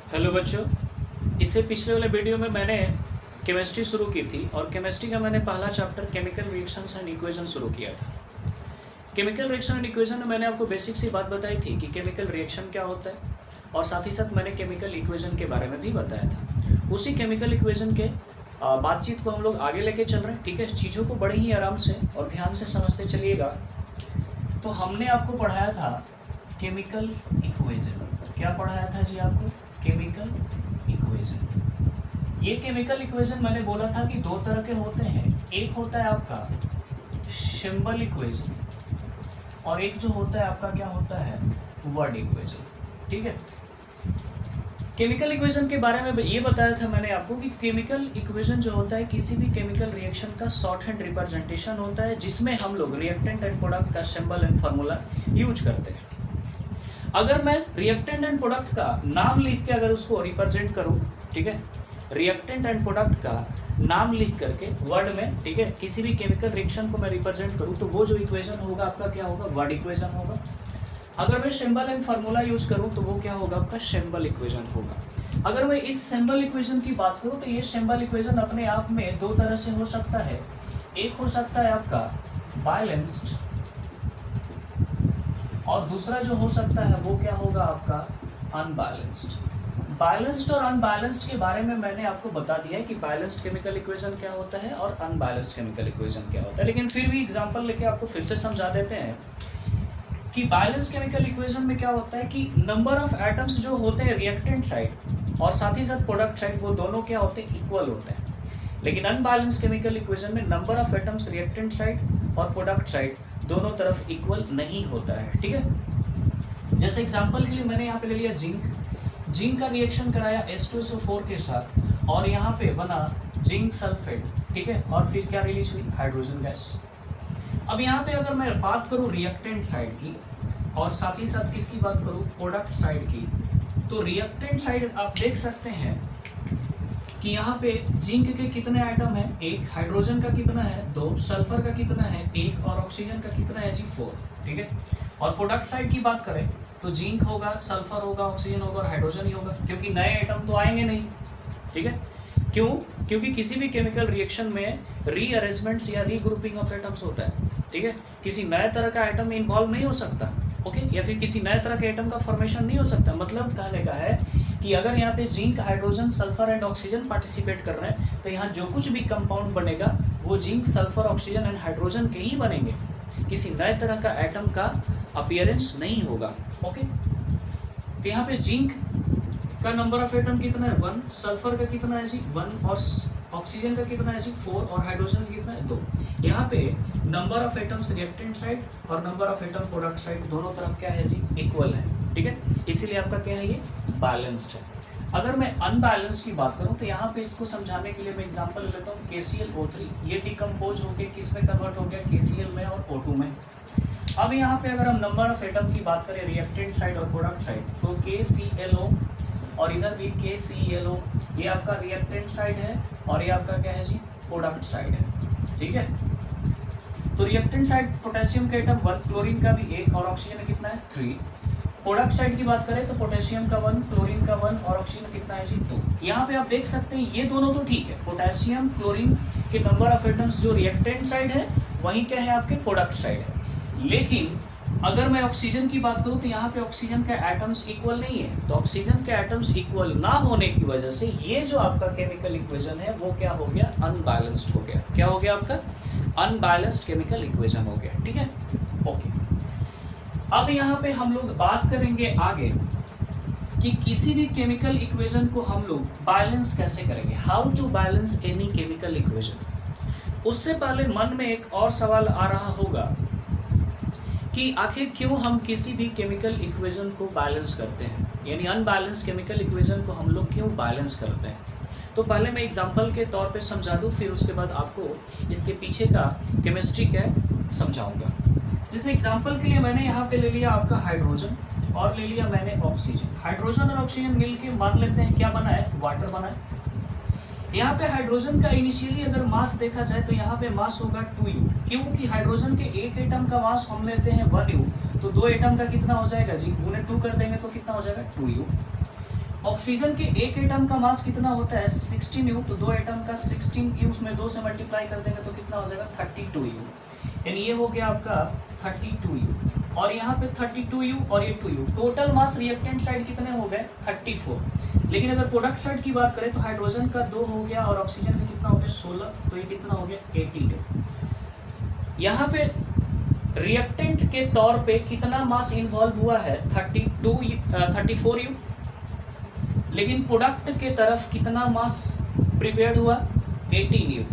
Hello बच्चों, इससे पिछले वाले वीडियो में मैंने केमिस्ट्री शुरू की थी और केमिस्ट्री का मैंने पहला chapter chemical reactions and equation शुरू किया था। केमिकल रिएक्शन एंड इक्वेशन में मैंने आपको बेसिक सी बात बताई थी कि केमिकल रिएक्शन क्या होता है और साथ ही साथ मैंने केमिकल इक्वेशन के बारे में भी बताया था। उसी केमिकल इक्वेशन के बातचीत को हम लोग आगे लेके चल रहे हैं। ठीक है, चीज़ों को बड़े ही आराम से और ध्यान से समझते चलिएगा। तो हमने आपको पढ़ाया था केमिकल इक्वेशन। क्या पढ़ाया था जी आपको? Chemical equation. ये केमिकल इक्वेशन मैंने बोला था कि दो तरह के होते हैं। एक होता है आपका सिंबल इक्वेशन और एक जो होता है आपका क्या होता है, वर्ड इक्वेशन। ठीक है, केमिकल इक्वेशन के बारे में ये बताया था मैंने आपको कि केमिकल इक्वेशन जो होता है किसी भी केमिकल रिएक्शन का शॉर्ट हैंड रिप्रेजेंटेशन होता है, जिसमें हम लोग रिएक्टेंट एंड प्रोडक्ट का सिंबल एंड फार्मूला यूज करते हैं। अगर मैं रिएक्टेंट एंड प्रोडक्ट का नाम लिख के अगर उसको रिप्रेजेंट करूं, ठीक है, रिएक्टेंट एंड प्रोडक्ट का नाम लिख करके वर्ड में, ठीक है, किसी भी केमिकल रिएक्शन को मैं रिप्रेजेंट करूं तो वो जो इक्वेशन होगा आपका क्या होगा, वर्ड इक्वेशन होगा। अगर मैं सिंबल एंड फार्मूला यूज करूं तो वो क्या होगा, आपका सिंबल इक्वेशन होगा। अगर मैं इस सिंबल इक्वेशन की बात करूं तो ये सिंबल इक्वेशन अपने आप में दो तरह से हो सकता है। एक हो सकता है आपका बैलेंस्ड और दूसरा जो हो सकता है वो क्या होगा आपका अनबैलेंस्ड। बैलेंस्ड और अनबैलेंस्ड के बारे में मैंने आपको बता दिया है कि बैलेंस्ड केमिकल इक्वेशन क्या होता है और अनबैलेंस्ड केमिकल इक्वेशन क्या होता है, लेकिन फिर भी एग्जांपल लेके आपको फिर से समझा देते हैं कि बैलेंस्ड केमिकल इक्वेशन में क्या होता है कि नंबर ऑफ एटम्स जो होते हैं रिएक्टेंट साइड और साथ ही साथ प्रोडक्ट साइड, वो दोनों क्या होते हैं, इक्वल होते हैं। लेकिन अनबैलेंस्ड केमिकल इक्वेशन में number of atoms reactant side और प्रोडक्ट साइड दोनों तरफ इक्वल नहीं होता है। ठीक है, जैसे एग्जांपल के लिए मैंने यहाँ पे ले लिया जिंक का रिएक्शन कराया H2SO4 के साथ और यहाँ पे बना जिंक सल्फेट। ठीक है, और फिर क्या रिलीज हुई, हाइड्रोजन गैस। अब यहाँ पे अगर मैं बात करूँ रिएक्टेंट साइड की और साथ ही साथ किसकी बात करूँ, प्रोडक्ट साइड की, तो रिएक्टेंट साइड आप देख सकते हैं कि यहाँ पे जिंक के कितने आइटम हैं, एक, हाइड्रोजन का कितना है, दो, सल्फर का कितना है, एक, और ऑक्सीजन का कितना है जी, 4। ठीक है, और प्रोडक्ट साइड की बात करें तो जिंक होगा, सल्फर होगा, ऑक्सीजन होगा और हाइड्रोजन ही होगा, क्योंकि नए आइटम तो आएंगे नहीं। ठीक है, क्यों? क्योंकि किसी भी केमिकल रिएक्शन में रीअरेंजमेंट्स या रीग्रुपिंग ऑफ एटम्स होता है। ठीक है, किसी नए तरह का आइटम इन्वॉल्व नहीं हो सकता, ओके, या फिर किसी नए तरह के आइटम का फॉर्मेशन नहीं हो सकता। मतलब कहने का है कि अगर यहाँ पे zinc, hydrogen, sulphur and oxygen participate कर रहे हैं तो यहाँ जो कुछ भी कंपाउंड बनेगा वो zinc, sulphur, oxygen and hydrogen के ही बनेंगे, किसी नए तरह का एटम का अपीयरेंस नहीं होगा। ओके, तो यहाँ पे जिंक का नंबर ऑफ एटम कितना है, 1, सल्फर का कितना है जी, 1, और ऑक्सीजन का कितना है जी, 4, और हाइड्रोजन का कितना है, 2। यहाँ पे number of atoms reactant side और number of atom product side दोनों तरफ क्या है जी, इक्वल है। ठीक है, इसीलिए आपका क्या है, ये बैलेंस्ड है। अगर मैं अनबैलेंस्ड की बात करूं तो यहाँ पे इसको समझाने के लिए मैं एग्जांपल लेता हूँ KClO3। ये डिकम्पोज होकर किस में कन्वर्ट हो गया, KCl में और O2 में। अब यहाँ पे अगर हम नंबर ऑफ एटम की बात करें रिएक्टेंट साइड और प्रोडक्ट साइड तो KClO और इधर भी KClO, ये आपका रिएक्टेंट साइड है और ये आपका क्या है जी, प्रोडक्ट साइड है। ठीक है, तो रिएक्टेंट साइड पोटेशियम का एटम 1, क्लोरीन का भी 1 और ऑक्सीजन कितना है, 3। प्रोडक्ट साइड की बात करें तो पोटेशियम का 1, क्लोरीन का 1 और ऑक्सीजन कितना है जी, 2। यहाँ पे आप देख सकते हैं ये दोनों तो ठीक है, पोटेशियम, क्लोरीन के नंबर ऑफ एटम्स जो रिएक्टेंट साइड है वहीं क्या है, आपके प्रोडक्ट साइड है। लेकिन अगर मैं ऑक्सीजन की बात करूं तो यहाँ पे ऑक्सीजन का एटम्स इक्वल नहीं है, तो ऑक्सीजन के एटम्स इक्वल ना होने की वजह से ये जो आपका केमिकल इक्वेशन है वो क्या हो गया, अनबैलेंस्ड हो गया। क्या हो गया आपका, अनबैलेंस्ड केमिकल इक्वेशन हो गया। ठीक है, ओके। अब यहाँ पे हम लोग बात करेंगे आगे कि किसी भी केमिकल इक्वेशन को हम लोग बैलेंस कैसे करेंगे, how to balance any chemical equation. उससे पहले मन में एक और सवाल आ रहा होगा कि आखिर क्यों हम किसी भी केमिकल इक्वेशन को बैलेंस करते हैं, यानी अनबैलेंस केमिकल इक्वेशन को हम लोग क्यों बैलेंस करते हैं। तो पहले मैं एग्जांपल के तौर पे समझा दूं, फिर उसके बाद आपको इसके पीछे का केमिस्ट्री क्या समझाऊंगा। जैसे एग्जांपल के लिए मैंने यहाँ पे ले लिया आपका हाइड्रोजन और ले लिया मैंने ऑक्सीजन। हाइड्रोजन और ऑक्सीजन मिलके मान लेते हैं क्या बना है, वाटर बना है। यहाँ पे हाइड्रोजन का इनिशियली अगर मास देखा जाए तो यहाँ पे मास होगा 2U, क्योंकि हाइड्रोजन के एक एटम का मास हम लेते हैं 1U, तो 2 एटम का कितना हो जाएगा जी, उन्हें 2 कर देंगे तो कितना हो जाएगा, 2U। ऑक्सीजन के एक एटम का मास कितना होता है 16 यू, तो दो एटम का 16 यू में 2 से मल्टीप्लाई कर देंगे तो कितना हो जाएगा 32 यू, यानी ये हो गया आपका 32 यू, और यहाँ पे 32 यू और ये 2 you. Total mass reactant side कितने हो गए 34। लेकिन अगर प्रोडक्ट साइड की बात करें तो हाइड्रोजन का 2 हो गया और ऑक्सीजन में कितना हो गया 16, तो ये कितना हो गया 82। यहाँ पे रिएक्टेंट के तौर पे कितना मास इन्वॉल्व हुआ है 34 यू, लेकिन प्रोडक्ट के तरफ कितना मास प्रिपेयर्ड हुआ 18 यू।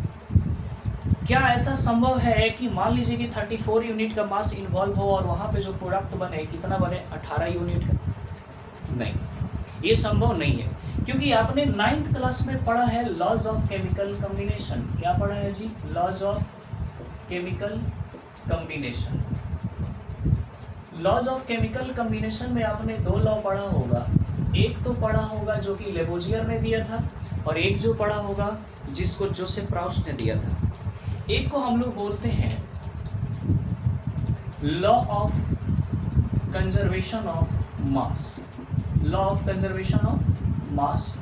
क्या ऐसा संभव है कि मान लीजिए कि 34 यूनिट का मास इन्वॉल्व हो और वहाँ पे जो प्रोडक्ट बने कितना बने 18 यूनिट का? नहीं, ये संभव नहीं है, क्योंकि आपने 9th क्लास में पढ़ा है लॉज ऑफ केमिकल कॉम्बिनेशन। क्या पढ़ा है जी? Laws of chemical combination. Laws of chemical combination में आपने 2 लॉ पढ़ा होगा, एक तो पढ़ा होगा जो कि लेबोजियर ने दिया था और एक जो पढ़ा होगा जिसको जोसेफ प्राउस ने दिया था। एक को हम लोग बोलते हैं law of conservation of mass, law of conservation of मास,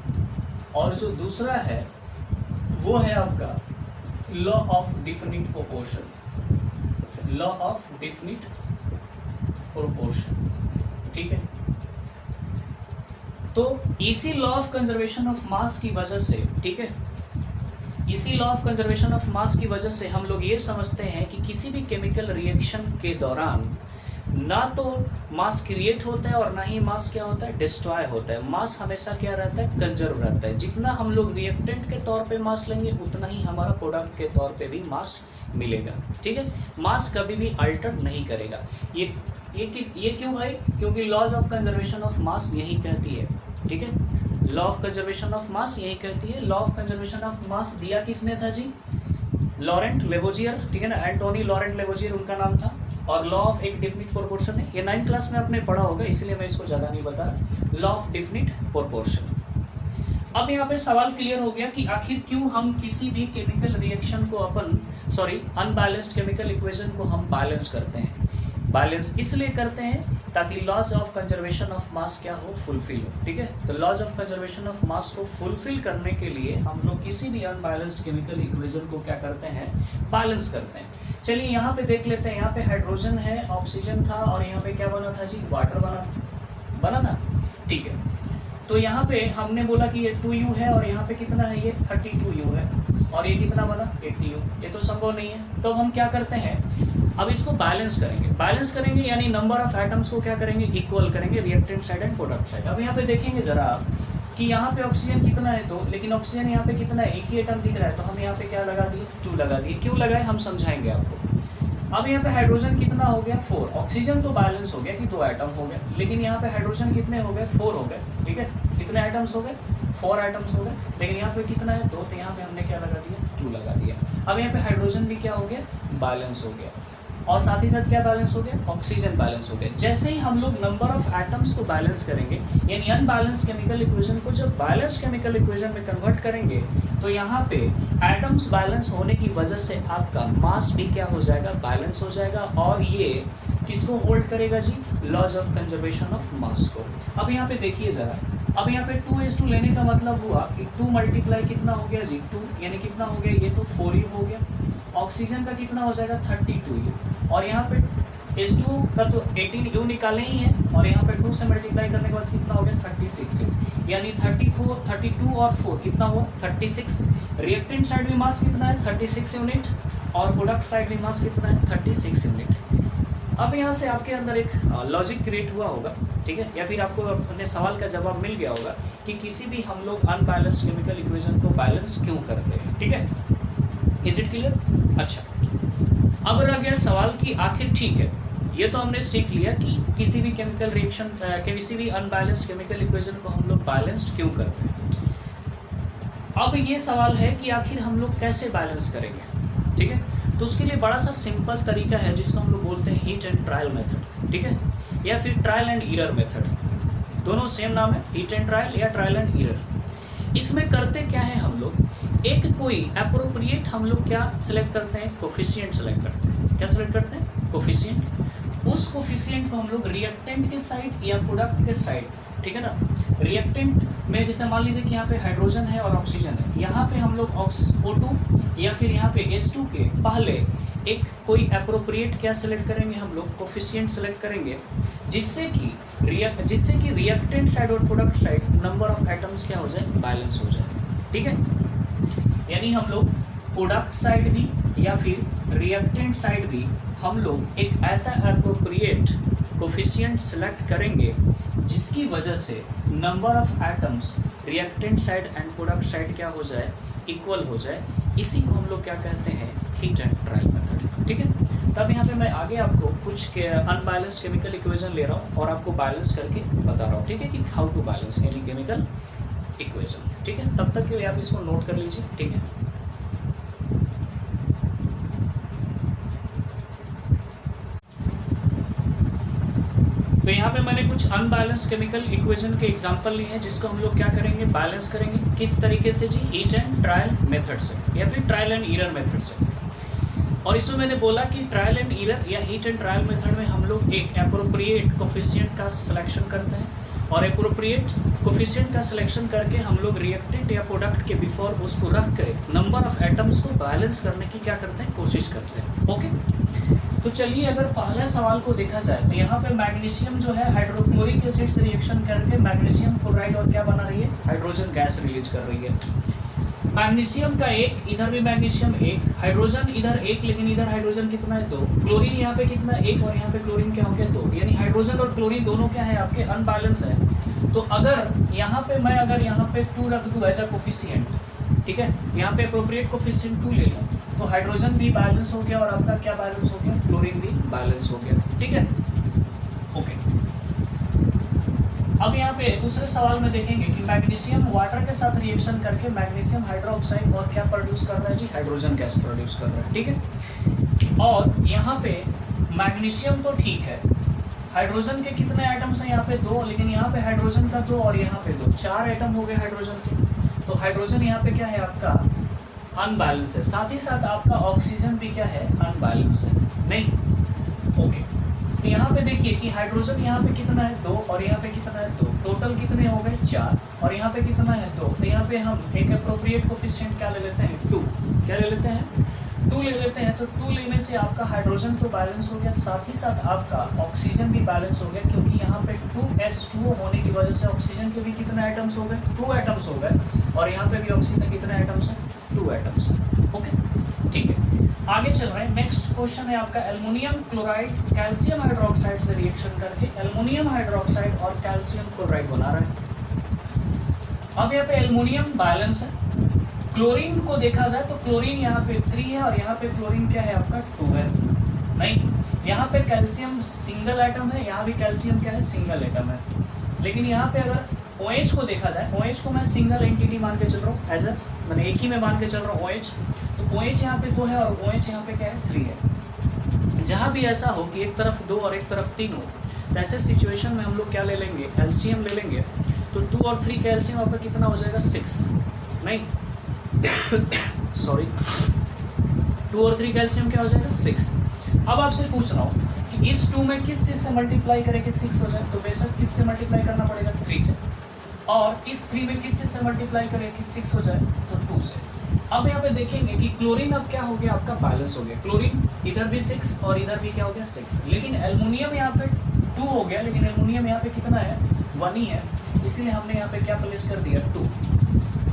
और जो दूसरा है वो है आपका law of definite proportion, law of definite proportion. ठीक है, तो इसी लॉ ऑफ कंजर्वेशन ऑफ मास की वजह से, ठीक है, इसी लॉ ऑफ कंजर्वेशन ऑफ मास की वजह से हम लोग ये समझते हैं कि किसी भी केमिकल रिएक्शन के दौरान ना तो मास क्रिएट होता है और ना ही मास क्या होता है डिस्ट्रॉय होता है। मास हमेशा क्या रहता है कंजर्व रहता है। जितना हम लोग रिएक्टेंट के तौर पे मास लेंगे उतना ही हमारा प्रोडक्ट के तौर पे भी मास मिलेगा। ठीक है, मास कभी भी अल्टर नहीं करेगा। ये क्यों भाई? क्योंकि laws of conservation of mass यही कहती है। ठीक है, law of conservation of mass यही कहती है। Law of conservation of mass दिया किसने था जी? Laurent Lavoisier. ठीक है ना, एंटोनी लॉरेंट लेवोजियर उनका नाम था। और लॉ ऑफ एक डिफिनिट प्रोपोर्शन है, ये 9th क्लास में आपने पढ़ा होगा, इसलिए मैं इसको ज़्यादा नहीं बता रहा। Law of definite proportion. अब यहाँ पे सवाल क्लियर हो गया कि आखिर क्यों हम किसी भी केमिकल रिएक्शन को अनबैलेंस्ड केमिकल इक्वेशन को हम बैलेंस करते हैं। बैलेंस इसलिए करते हैं ताकि laws of conservation of mass क्या हो, फुलफिल हो। ठीक है, तो laws of conservation of mass को फुलफिल करने के लिए हम लोग किसी भी अनबैलेंस्ड केमिकल इक्वेशन को क्या करते हैं, बैलेंस करते हैं। चलिए यहाँ पे देख लेते हैं। यहाँ पे हाइड्रोजन है, ऑक्सीजन था, और यहाँ पे क्या बना था जी? वाटर बना था। ठीक है, तो यहाँ पे हमने बोला कि ये 2u है और यहाँ पे कितना है, ये 32u है, और ये कितना बना 80u। ये तो संभव नहीं है, तो हम क्या करते हैं, अब इसको बैलेंस करेंगे यानी नंबर ऑफ एटम्स को क्या करेंगे, इक्वल करेंगे, reactant side and product side. अब यहाँ पे देखेंगे जरा आप कि यहाँ पे ऑक्सीजन कितना है, तो लेकिन ऑक्सीजन यहाँ पे कितना है, एक ही एटम दिख रहा है, तो हम यहाँ पे क्या लगा दिए, 2 लगा दिए। क्यों लगाए हम समझाएंगे आपको। अब यहाँ पे हाइड्रोजन कितना हो गया, 4। ऑक्सीजन तो बैलेंस हो गया कि 2 एटम हो गए, लेकिन यहाँ पे हाइड्रोजन कितने हो गए, 4 हो गए। ठीक है, कितने आइटम्स हो गए, 4 आइटम्स हो गए, लेकिन यहाँ पे कितना है, 2, तो यहाँ पे हमने क्या लगा दिया, 2 लगा दिया। अब यहाँ पे हाइड्रोजन भी क्या हो गया, बैलेंस हो गया, और साथ ही साथ क्या बैलेंस हो गया, ऑक्सीजन बैलेंस हो गया। जैसे ही हम लोग नंबर ऑफ एटम्स को बैलेंस करेंगे, यानी अनबैलेंस केमिकल इक्वेशन को जब बैलेंस केमिकल इक्वेशन में कन्वर्ट करेंगे, तो यहाँ पे एटम्स बैलेंस होने की वजह से आपका मास भी क्या हो जाएगा, बैलेंस हो जाएगा, और ये किसको होल्ड करेगा जी, laws of conservation of mass को। अब यहाँ पे देखिए जरा, अब यहाँ पे 2:2 लेने का मतलब हुआ कि 2 मल्टीप्लाई कितना हो गया जी, 2, यानी कितना हो गया, ये तो 4u हो गया। ऑक्सीजन का कितना हो जाएगा, 32u, और यहाँ पे H2 का तो 18u निकाले ही है, और यहाँ पे 2 से मल्टीप्लाई करने के बाद कितना हो गया, 36u, यानी 32 और 4 कितना हुआ, 36। रिएक्टेंट साइड में मास कितना है, 36 यूनिट, और प्रोडक्ट साइड में मास कितना है, 36 यूनिट। अब यहाँ से आपके अंदर एक लॉजिक क्रिएट हुआ होगा, ठीक है, या फिर आपको अपने सवाल का जवाब मिल गया होगा कि किसी भी हम लोग अनबैलेंस्ड केमिकल इक्वेशन को बैलेंस क्यों करते हैं। ठीक है, इज इट क्लियर? अच्छा, अब रह गया सवाल कि आखिर, ठीक है, ये तो हमने सीख लिया कि किसी भी केमिकल रिएक्शन, किसी भी अनबैलेंस्ड केमिकल इक्वेशन को हम लोग बैलेंस्ड क्यों करते हैं। अब ये सवाल है कि आखिर हम लोग कैसे बैलेंस करेंगे। ठीक है, तो उसके लिए बड़ा सा सिंपल तरीका है जिसको हम लोग बोलते हैं हीट एंड ट्रायल मेथड। ठीक है, या फिर ट्रायल एंड एरर मेथड, दोनों सेम नाम है, हीट एंड ट्रायल या ट्रायल एंड एरर। इसमें करते क्या है हम लोग, एक कोई अप्रोप्रिएट हम लोग क्या सिलेक्ट करते हैं, कोफिशिएंट सेलेक्ट करते हैं। क्या सेलेक्ट करते हैं, कोफिशिएंट। उस कोफिशिएंट को हम लोग रिएक्टेंट के साइड या प्रोडक्ट के साइड, ठीक है ना, रिएक्टेंट में जैसे मान लीजिए कि यहाँ पे हाइड्रोजन है और ऑक्सीजन है, यहाँ पे हम लोग O2 या फिर यहाँ पे H2 के पहले एक कोई अप्रोप्रिएट क्या सिलेक्ट करेंगे, हम लोग कोफिशिएंट सिलेक्ट करेंगे, जिससे कि रिएक्टेंट साइड और product side number of atoms क्या हो जाए, बैलेंस हो जाए, ठीक है। यानी हम लोग प्रोडक्ट साइड भी या फिर रिएक्टेंट साइड भी हम लोग एक ऐसा अप्रोप्रिएट कोफिशिएंट सेलेक्ट करेंगे जिसकी वजह से number of atoms reactant side and product side क्या हो जाए, इक्वल हो जाए। इसी को हम लोग क्या कहते हैं, हीट एंड ट्रायल मेथड, ठीक है। तब यहाँ पे मैं आगे आपको कुछ अनबैलेंस केमिकल इक्वेशन ले रहा हूँ और आपको बैलेंस करके बता रहा हूँ, ठीक है, कि how to balance any chemical equation, ठीक है। तब तक के लिए आप इसको नोट कर लीजिए, ठीक है। तो यहाँ पे मैंने कुछ अनबैलेंस केमिकल इक्वेशन के एग्जांपल लिए हैं, जिसको हम लोग क्या करेंगे, बैलेंस करेंगे। किस तरीके से जी, हीट एंड ट्रायल मेथड से या फिर ट्रायल एंड एरर मेथड से। और इसमें मैंने बोला कि ट्रायल एंड एरर या हीट एंड ट्रायल मेथड में हम लोग एक एप्रोप्रिएट कोफिशिएंट का सिलेक्शन करते हैं और एप्रोप्रिएट कोफिशिएंट का सिलेक्शन करके हम लोग रिएक्टेंट या प्रोडक्ट के बिफोर उसको रख कर नंबर ऑफ एटम्स को बैलेंस करने की क्या करते हैं, कोशिश करते हैं, ओके। तो चलिए अगर पहले सवाल को देखा जाए तो यहाँ पे मैग्नीशियम जो है हाइड्रोक्लोरिक एसिड से रिएक्शन करके मैग्नीशियम क्लोराइड और क्या बना रही है, हाइड्रोजन गैस रिलीज कर रही है। मैग्नीशियम का एक, इधर भी मैग्नीशियम एक, हाइड्रोजन इधर एक, लेकिन इधर हाइड्रोजन कितना है, 2। क्लोरीन यहाँ पे कितना है, 1, और यहाँ पे क्लोरीन क्या हो गया, 2। यानी हाइड्रोजन और क्लोरीन दोनों क्या है आपके, अनबैलेंस है। तो अगर यहाँ पे मैं यहाँ पे 2 रख दूँ एज अ कोफिशिएंट, ठीक है, यहाँ पे अप्रोप्रिएट कोफिशिएंट 2 ले लूँ, तो हाइड्रोजन भी बैलेंस हो गया और आपका क्या बैलेंस हो गया, क्लोरीन भी बैलेंस हो गया, ठीक है, ओके। अब यहाँ पे दूसरे सवाल में देखेंगे कि मैग्नीशियम वाटर के साथ रिएक्शन करके मैग्नीशियम हाइड्रोक्साइड और क्या प्रोड्यूस कर रहा है जी, हाइड्रोजन गैस प्रोड्यूस कर रहा है, ठीक है। और यहाँ पे मैग्नीशियम तो ठीक है, हाइड्रोजन के कितने आइटम्स हैं यहाँ पे, 2, लेकिन यहाँ पे हाइड्रोजन का 2 और यहाँ पे 2, 4 आइटम हो गए हाइड्रोजन के। तो हाइड्रोजन यहाँ पे क्या है आपका, अनबैलेंस है। साथ ही साथ आपका ऑक्सीजन भी क्या है, अनबैलेंस है, नहीं, ओके। तो यहाँ पे देखिए कि हाइड्रोजन यहाँ पे कितना है, 2, और यहाँ पे कितना है, 2, टोटल कितने हो गए, 4, और यहाँ पे कितना है, 2। तो यहाँ पे हम एक एप्रोप्रिएट कोफिशिएंट क्या ले लेते हैं, 2, क्या ले लेते हैं, 2 ले लेते हैं। तो 2 लेने से आपका हाइड्रोजन तो बैलेंस हो गया, साथ ही साथ आपका ऑक्सीजन भी बैलेंस हो गया, क्योंकि यहाँ पे 2H2O होने की वजह से ऑक्सीजन के भी कितने आइटम्स हो गए, 2 आइटम्स हो गए, और यहाँ पे भी ऑक्सीजन कितने आइटम्स हैं, 2 आइटम्स हैं, ओके, ठीक है। आगे चल रहे हैं, नेक्स्ट क्वेश्चन है आपका, एल्युमिनियम क्लोराइड कैल्शियम हाइड्रोक्साइड से रिएक्शन करके एल्युमिनियम हाइड्रोक्साइड और कैल्शियम क्लोराइड बना रहा है। अब यहाँ पे एल्युमिनियम बैलेंस है। क्लोरीन को देखा जाए तो क्लोरीन यहाँ पे 3 है और यहाँ पे क्लोरीन क्या है आपका, 2 है, नहीं, यहाँ पे कैल्शियम सिंगल एटम है, यहाँ भी कैल्शियम क्या है, सिंगल एटम है। लेकिन यहाँ पे अगर OH को देखा जाए, OH को मैं सिंगल एंटिटी मान के चल रहा हूँ, एज मैंने एक ही में मान के चल रहा हूँ OH, तो OH यहाँ पे 2 है और OH यहाँ पे क्या है, 3 है। जहाँ भी ऐसा हो कि एक तरफ 2 और एक तरफ 3 हो, तो ऐसे सिचुएशन में हम लोग क्या ले लेंगे, एलसीएम ले लेंगे। तो 2 और 3 का एलसीएम आपका कितना हो जाएगा, 6, नहीं सॉरी 2 और 3 का एलसीएम क्या हो जाएगा, 6। अब आपसे पूछ रहा हूँ कि इस 2 में किस चीज़ से मल्टीप्लाई करें कि 6 हो जाए, तो बेशक किस से मल्टीप्लाई करना पड़ेगा, 3 से, और इस 3 में किस चीज़ से मल्टीप्लाई करें कि 6 हो जाए, तो 2 से। अब यहाँ पे देखेंगे कि क्लोरीन अब क्या हो गया, आपका बैलेंस हो गया, क्लोरीन इधर भी 6 और इधर भी क्या हो गया, 6। लेकिन एल्युमिनियम यहाँ पे 2 हो गया, लेकिन एल्युमिनियम यहाँ पे कितना है, 1 ही है, इसीलिए हमने यहाँ पे क्या प्लेस कर दिया, 2।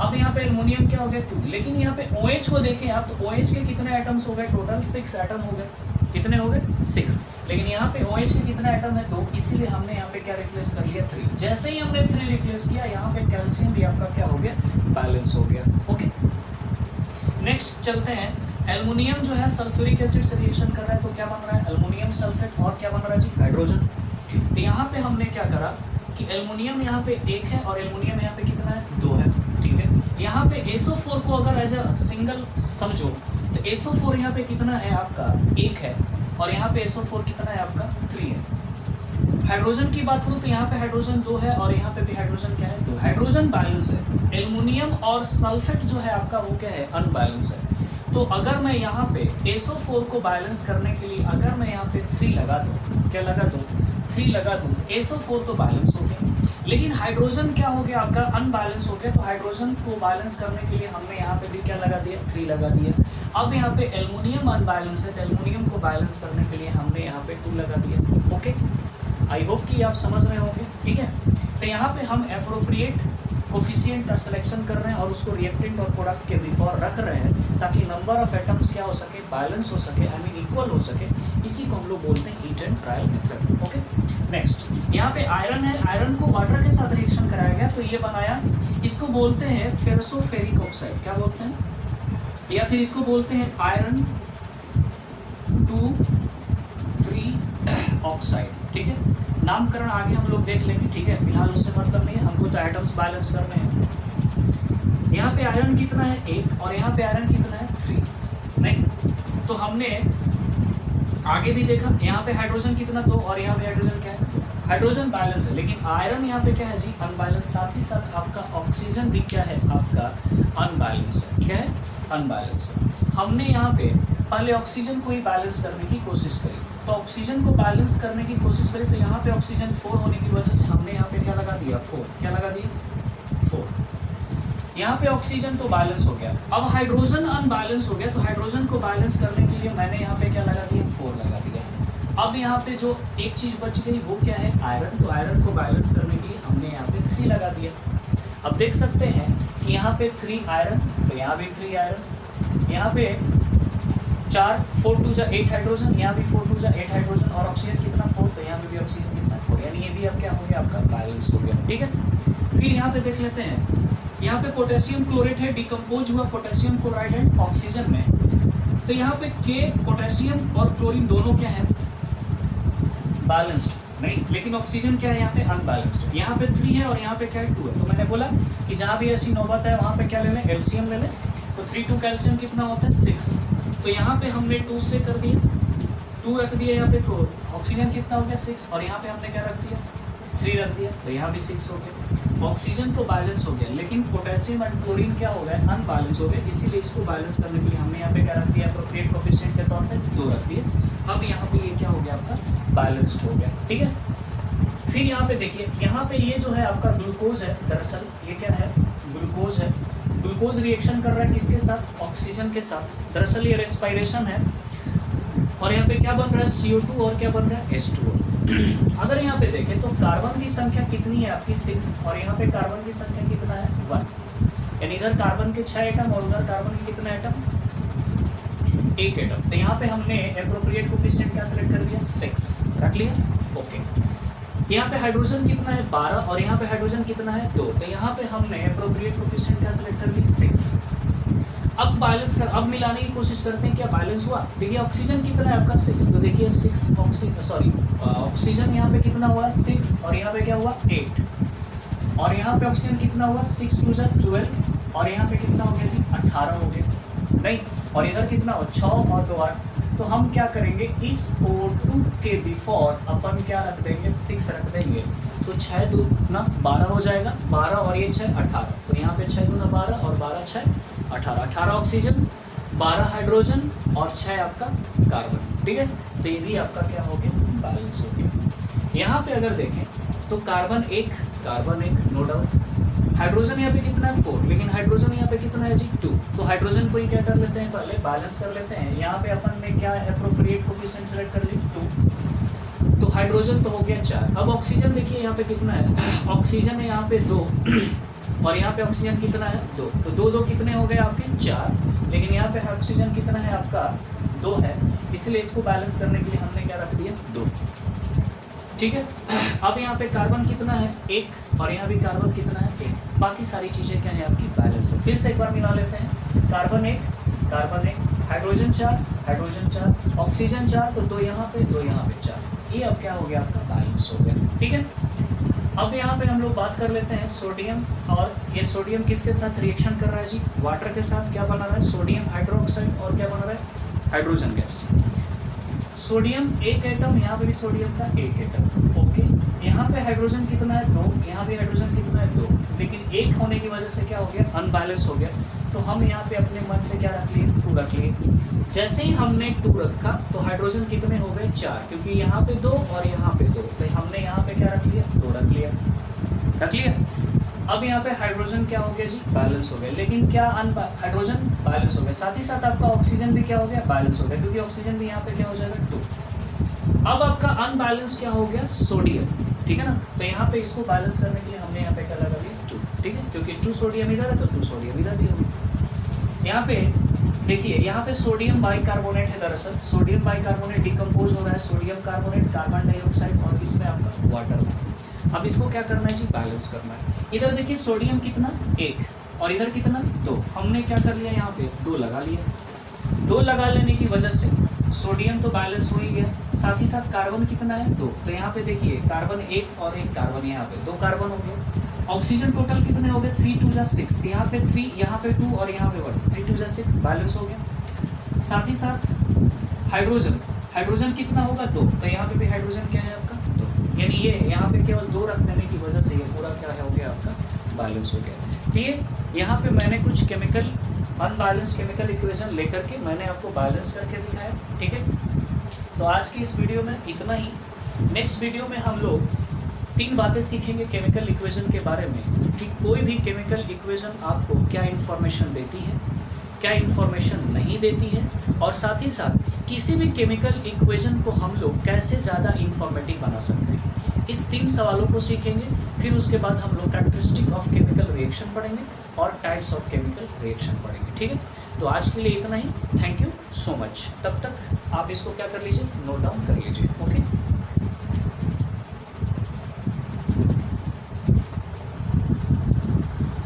अब यहाँ पे एल्युमिनियम क्या हो गया, 2, लेकिन यहाँ पे OH को देखें आप, तो OH के कितने आइटम्स हो गए, टोटल 6 आइटम हो गए, कितने हो गए, 6। लेकिन यहाँ पे OH के कितने आइटम है, 2, इसीलिए हमने यहाँ पे क्या रिप्लेस कर लिया, 3। जैसे ही हमने 3 रिप्लेस किया, यहाँ पे कैल्शियम भी आपका क्या हो गया, बैलेंस हो गया, ओके। नेक्स्ट चलते हैं, एल्युमिनियम जो है सल्फ्यूरिक एसिड से रिएक्शन कर रहा है, तो क्या बन रहा है, एल्युमिनियम सल्फेट, और क्या बन रहा है जी, हाइड्रोजन। तो यहाँ पे हमने क्या करा कि एल्युमिनियम यहाँ पे 1 है और एल्युमिनियम यहाँ पे कितना है, 2 है, ठीक है। यहाँ पे SO4 को अगर एज अ सिंगल समझो, तो SO4 यहाँ पे कितना है आपका, 1 है, और यहाँ पे SO4 कितना है आपका, 3 है। हाइड्रोजन की बात करूँ तो यहाँ पे हाइड्रोजन 2 है और यहाँ पे भी हाइड्रोजन क्या है, 2। हाइड्रोजन बैलेंस है, एल्युमिनियम और सल्फेट जो है आपका वो क्या है, अनबैलेंस है। तो अगर मैं यहाँ पे SO4 को बैलेंस करने के लिए अगर मैं यहाँ पे 3 लगा दूँ, क्या लगा दूँ, 3 लगा दूँ, SO4 तो बैलेंस हो गया, लेकिन हाइड्रोजन क्या हो गया आपका, अनबैलेंस हो गया। तो हाइड्रोजन को बैलेंस करने के लिए हमने यहाँ पे भी क्या लगा दिया, 3 लगा दिया। अब यहाँ पे एल्युमिनियम अनबैलेंस है, तो एल्युमिनियम को बैलेंस करने के लिए हमने यहाँ पे 2 लगा दिया। ओके, आई होप कि आप समझ रहे होंगे, ठीक है। तो यहाँ पे हम एप्रोप्रिएट कोफिशिएंट का सिलेक्शन कर रहे हैं और उसको रिएक्टेंट और प्रोडक्ट के बिफोर रख रहे हैं ताकि नंबर ऑफ एटम्स क्या हो सके, बैलेंस हो सके, आई मीन इक्वल हो सके। इसी को हम लोग बोलते हैं heat and trial method. Okay, next यहाँ पे आयरन है, आयरन को वाटर के साथ रिएक्शन कराया गया तो ये बनाया, इसको बोलते हैं फेरसोफेरिक ऑक्साइड, क्या बोलते हैं, या फिर इसको बोलते हैं आयरन 2,3 ऑक्साइड, ठीक है। नामकरण आगे हम लोग देख लेंगे, ठीक है, फिलहाल उससे मतलब नहीं है, हमको तो एटम्स बैलेंस करने हैं। यहाँ पे आयरन कितना है 1 और यहाँ पे आयरन कितना है 3, नहीं तो हमने आगे भी देखा, यहाँ पे हाइड्रोजन कितना 2 और यहाँ पे हाइड्रोजन क्या है, हाइड्रोजन बैलेंस है, लेकिन आयरन यहाँ पे क्या है जी, अनबैलेंस। साथ ही साथ आपका ऑक्सीजन भी क्या है, आपका अनबैलेंस है, क्या है, अनबैलेंस है। हमने यहाँ पे पहले ऑक्सीजन को ही बैलेंस करने की कोशिश करी, तो ऑक्सीजन को बैलेंस करने की कोशिश करी तो यहाँ पे ऑक्सीजन 4 होने की वजह से हमने यहाँ पे क्या लगा दिया 4, क्या लगा दिया 4। यहाँ पे ऑक्सीजन तो बैलेंस हो गया, अब हाइड्रोजन अनबैलेंस हो गया, तो हाइड्रोजन को बैलेंस करने के लिए मैंने यहाँ पे क्या लगा दिया 4 लगा दिया। अब यहाँ पे जो एक चीज बच गई वो क्या है, आयरन, तो आयरन को बैलेंस करने के लिए हमने यहाँ पे 3 लगा दिया। अब देख सकते हैं कि यहाँ पे 3 आयरन, तो यहाँ भी 3 आयरन, यहाँ पे 4 4 2 जा 8 हाइड्रोजन, यहाँ भी 4 2 जा 8 हाइड्रोजन और ऑक्सीजन कितना 4, तो यहाँ पे भी ऑक्सीजन कितना 4, यानी ये भी अब क्या हो गया आपका बैलेंस हो गया, ठीक है। फिर यहाँ पे देख लेते हैं, यहाँ पे पोटेशियम क्लोरेट है, डिकम्पोज हुआ पोटेशियम क्लोराइड एंड ऑक्सीजन में, तो यहाँ पे के पोटेशियम और क्लोरीन दोनों क्या है, बैलेंस्ड नहीं, लेकिन ऑक्सीजन क्या है यहाँ पे अनबैलेंस्ड। यहाँ पे 3 है और यहाँ पे क्या है 2 है, तो मैंने बोला कि जहाँ भी ऐसी नौबत है वहाँ पे क्या ले लें, एलसीएम ले लें, तो 3 2 कैल्शियम कितना होता है 6, तो यहाँ पे हमने 2 से कर दिया, 2 रख दिया यहाँ पे, तो ऑक्सीजन कितना हो गया 6 और यहाँ पे हमने क्या रख दिया 3 रख दिया, तो यहाँ भी 6 हो गया। ऑक्सीजन तो बैलेंस हो गया, लेकिन पोटेशियम एंड क्लोरीन क्या हो गया, अनबैलेंस हो गया, इसीलिए इसको बैलेंस करने के लिए हमने यहाँ पे क्या रख दिया, एप्रोप्रिएट कोफिशिएंट के तौर पे 2 रख दिए। अब यहाँ पे ये क्या हो गया आपका बैलेंस्ड हो गया, ठीक है। फिर यहाँ पे देखिए, यहाँ पे ये जो है आपका ग्लूकोज है, दरअसल ये क्या है, ग्लूकोज है। ग्लूकोज रिएक्शन कर रहा है किसके साथ, ऑक्सीजन के साथ, दरअसल ये रेस्पिरेशन है और यहाँ पे क्या बन रहा है CO2 और क्या बन रहा है H2O। अगर यहाँ पे देखें तो कार्बन की संख्या कितनी है आपकी 6 और यहाँ पे कार्बन की संख्या कितना है 1, यानी इधर कार्बन के 6 एटम और उधर कार्बन के कितने एटम, 1 एटम। तो यहाँ पे हमने एप्रोप्रिएट कोफिशिएंट क्या सेलेक्ट कर दिया 6 रख लिया, ओके। यहाँ पे हाइड्रोजन कितना है 12 और यहाँ पे हाइड्रोजन कितना है 2, तो यहाँ पे हमने एप्रोप्रिएट कोफिशिएंट क्या सेलेक्ट कर ली 6। अब बैलेंस कर, अब मिलाने की कोशिश करते हैं, क्या बैलेंस हुआ, देखिए ऑक्सीजन कितना है आपका 6, तो देखिए 6 ऑक्सीजन यहाँ पे कितना हुआ 6 और यहाँ पे क्या हुआ 8 और यहाँ पे ऑक्सीजन कितना हुआ 6 2 जा 12 और यहाँ पे कितना हो गया जी 18 हो गया, नहीं, और इधर कितना हो 6 और 2 8, तो हम क्या करेंगे इस O2 के बिफोर अपन क्या रख देंगे 6 रख देंगे, तो 6 2 ना 12 हो जाएगा, 12 और ये 6 18, तो यहाँ पे 6 2 ना 12 और 12 6 18, 18 ऑक्सीजन 12 हाइड्रोजन और 6 आपका कार्बन, ठीक है। तो ये भी आपका क्या हो गया बैलेंस हो गया। यहाँ पे अगर देखें तो कार्बन 1 नो डाउट, हाइड्रोजन यहाँ पे कितना है 4, लेकिन हाइड्रोजन यहाँ पे कितना है जी 2, तो हाइड्रोजन को ही क्या कर लेते हैं पहले बैलेंस कर लेते हैं। यहाँ पे अपन ने क्या एप्रोप्रिएट कोफिशिएंट सेलेक्ट कर ली 2, तो हाइड्रोजन तो हो गया 4। अब ऑक्सीजन देखिए यहाँ पे कितना है, ऑक्सीजन है यहाँ पे 2 और यहाँ पे ऑक्सीजन कितना है 2, तो 2 2 कितने हो गए आपके 4, लेकिन यहाँ पे ऑक्सीजन कितना है आपका 2 है, इसलिए इसको बैलेंस करने के लिए हमने क्या रख दिया 2, ठीक है। अब यहाँ पे कार्बन कितना है 1 और यहाँ भी कार्बन कितना है 1, बाकी सारी चीजें क्या है आपकी बैलेंस है। फिर से एक बार मिला लेते हैं, कार्बन 1 हाइड्रोजन 4 ऑक्सीजन 4, तो 2 यहाँ पे 2 यहाँ पे 4, ये अब क्या हो गया आपका बैलेंस हो गया, ठीक है। अब यहाँ पे हम लोग बात कर लेते हैं सोडियम, और ये सोडियम किसके साथ रिएक्शन कर रहा है जी, वाटर के साथ, क्या बना रहा है सोडियम हाइड्रोक्साइड और क्या बना रहा है हाइड्रोजन गैस। सोडियम 1 एटम, यहाँ पे भी सोडियम का 1 एटम, ओके। यहाँ पे हाइड्रोजन कितना है 2, यहाँ भी हाइड्रोजन कितना है 2, लेकिन 1 होने की वजह से क्या हो गया अनबैलेंस हो गया, तो हम यहाँ पे अपने मन से क्या रख लिए, 2 रख लिए। जैसे ही हमने 2 रखा तो हाइड्रोजन कितने हो गए, 4, क्योंकि यहाँ पे 2 और यहाँ पे 2, तो हमने यहाँ पे क्या रख लिया, 2 रख लिया, रख लिया। अब यहाँ पे हाइड्रोजन क्या हो गया जी, बैलेंस हो गया। लेकिन क्या हाइड्रोजन बैलेंस हो गया, साथ ही साथ आपका ऑक्सीजन भी क्या हो गया, बैलेंस हो गया, क्योंकि ऑक्सीजन भी यहाँ पे क्या हो जाएगा, 2। अब आपका अनबैलेंस क्या हो गया, सोडियम, ठीक है ना। तो यहाँ पे इसको बैलेंस करने के लिए हमने यहाँ पे क्या लगा दिया, 2, ठीक है, क्योंकि 2 सोडियम इधर है तो 2 सोडियम इधर भी होगा। यहाँ पे देखिए, यहाँ पे सोडियम बाइकार्बोनेट है, दरअसल सोडियम बाइकार्बोनेट डिकम्पोज हो रहा है, सोडियम कार्बोनेट, कार्बन डाइऑक्साइड और इसमें आपका वाटर में। अब इसको क्या करना है जी, बैलेंस करना है। इधर देखिए सोडियम कितना, 1, और इधर कितना, 2। हमने क्या कर लिया, यहाँ पे 2 लगा लिया। 2 लगा लेने की वजह से सोडियम तो बैलेंस हो ही गया, साथ ही साथ कार्बन कितना है, 2। तो यहाँ पे देखिए कार्बन 1 और 1 कार्बन, यहाँ पे 2 कार्बन हो गए। ऑक्सीजन टोटल कितने हो गए, 3 2 6, यहाँ पे 3, यहाँ पे 2 और यहाँ पे 1, 3 2 6, बैलेंस हो गया। साथ ही साथ हाइड्रोजन, हाइड्रोजन कितना होगा, 2, तो यहाँ पे भी हाइड्रोजन क्या है आपका, 2, यानी ये यहाँ पे केवल 2 रख देने की वजह से ये पूरा क्या हो गया आपका, बैलेंस हो गया। ठीक है, यहाँ पे मैंने कुछ केमिकल अनबैलेंस केमिकल इक्वेशन लेकर के मैंने आपको बैलेंस करके दिखाया, ठीक है। तो आज की इस वीडियो में इतना ही। नेक्स्ट वीडियो में हम लोग 3 बातें सीखेंगे केमिकल इक्वेशन के बारे में, कि कोई भी केमिकल इक्वेशन आपको क्या इन्फॉर्मेशन देती है, क्या इन्फॉर्मेशन नहीं देती है, और साथ ही साथ किसी भी केमिकल इक्वेशन को हम लोग कैसे ज़्यादा इंफॉर्मेटिव बना सकते हैं। इस 3 सवालों को सीखेंगे। फिर उसके बाद हम लोग कैरेक्टरिस्टिक ऑफ केमिकल रिएक्शन पढ़ेंगे और टाइप्स ऑफ केमिकल रिएक्शन पढ़ेंगे, ठीक है। तो आज के लिए इतना ही। Thank you so much. तब तक आप इसको क्या कर लीजिए, नोट डाउन कर लीजिए, ओके।